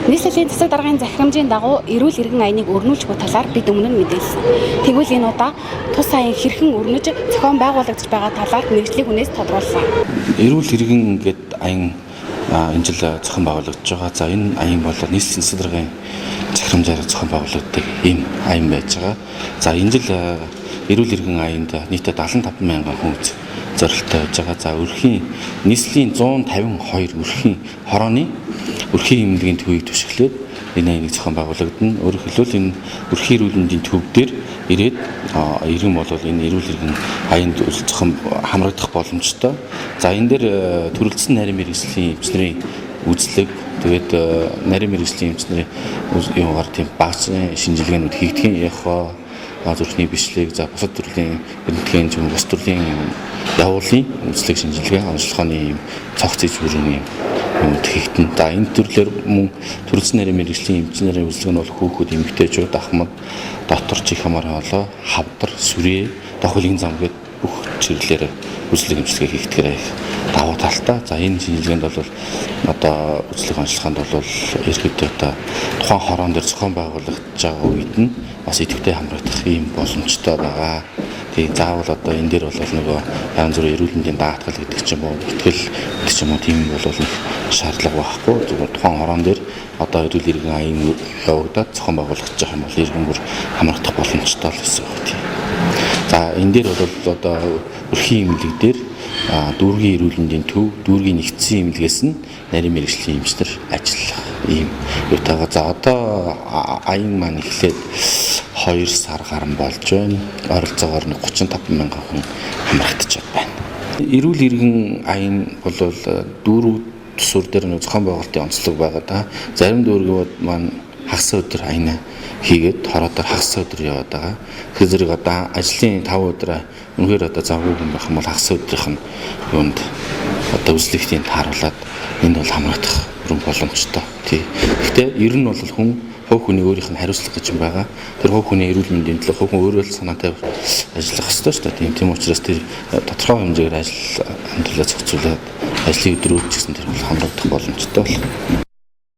Нийслэлийн засаг даргын захирамжийн дагуу эрүүл иргэн аяныг өрнүүлж буй талаар бид өмнө нь мэдээлсэн. Тэгвэл энэ удаа тус аян хэрхэн өрнөж зохион байгуулагдаж байгаа талаар мэргэжлийн хүнээс тодруулсан. Эрүүл иргэн гэдэг аян энэ жил зохион байгуулагдаж байгаа. За энэ аян бол нийслэлийн засаг даргын захирамжаар зохион байгуулагддаг ийм аян байж байгаа. За энэ жил эрүүл иргэн аянд нийтдээ 75 мянган хүн зорилттой байж байгаа. За өрхийн нийслэлийн 152 өрхийн хорооны өрхийн эмнэлгийн төвийг түшиглээд энэ аяыг зохион байгуулагдана. Өөрөөр хэлбэл энэ өрхийн эрүүл мэндийн төв дээр ирээд иргэн бол энэ эрүүл иргэн аянд зохион хамрагдах боломжтой. За энэ дээр төрөлцсөн нарийн мэргэжлийн эмчнэрийн үзлэг тэгээд нарийн мэргэжлийн эмчнэрийн юугаар тийм багц шинжилгээнүүд хийгдэх яхаа зүрхний бичлэг за бусад төрлийн эрдэнэтгийн юм бус төрлийн явуулын үзлэг шинжилгээ онцлогооны юм цогц зүйрийн юм хийгдэн. За энэ төрлөөр мөн төрөлцсөн нарийн мэргэжлийн эмчнэрийн үзлэг нь бол хүүхэд, эмэгтэйчүүд, ахмад, доторч их хамаар хоолой, хавдар, сүрээ, дохилын зам гээд бүх чиглэлээр үзлэг эмчилгээ хийгдэхээр давуу талтай. За энэ шинжилгээнд бол одоо үзлэг онцлогоонд бол ерөөдөө одоо тухайн хороон дээр зохион байгуулагдаж байгаа үед нь бас идэвхтэй хамрагдах ийм боломжтой байгаа. Тэгээ заавал одоо энэ дээр бол нөгөө янз бүрийн эрүүл мэндийн даатгал гэдэг ч юм уу, итгэл гэдэг ч юм уу тийм бол шаардлага байхгүй. Зүгээр тухайн хороон дээр одоо эрүүл иргэн аян явагдаад зохион байгуулагдаж байгаа юм бол иргэн бүр хамрагдах боломжтой л гэсэн үг тийм. За энэ дээр бол одоо өрхийн эмнэлэг дээр дүүргийн эрүүл мэндийн төв, дүүргийн нэгдсэн эмнэлгээс нь нарийн мэргэжлийн эмчнэр ажиллах ийм ютага. За одоо аян маань эхлээд 2 сар гарсан болж байна. Ойролцоогоор 35 мянган хүн хамрагдаж байна. Эрүүл иргэн аян бол дүүрүүд тусуур дээр зохион байгуулалтын онцлог байгаа да. Зарим дүүргүүд маань хагас өдөр аяна хийгээд хороодоор хагас өдөр яваад байгаа. Тэгэхээр зэрэг одоо ажлын 5 өдөр үнэхээр одоо завгүй хүн байх юм бол хагас өдрийнх нь юунд одоо үзлэгтийн тааруулаад энд бол хамрагдах бүрэн боломжтой. Тий. Гэхдээ ер нь бол хүн хувь хүний өөрийнх нь хариуцлага гэж юм байгаа. Тэр хувь хүний эрүүл мэндийн төлөө хувь хүн өөрөө л санаатай ажиллах ёстой шүү дээ. Тийм учраас тэр тодорхой хэмжээгээр ажил амьдралаа зохицуулаад ажлын өдрүүд ч гэсэн тэр бол хамрагдах боломжтой бол.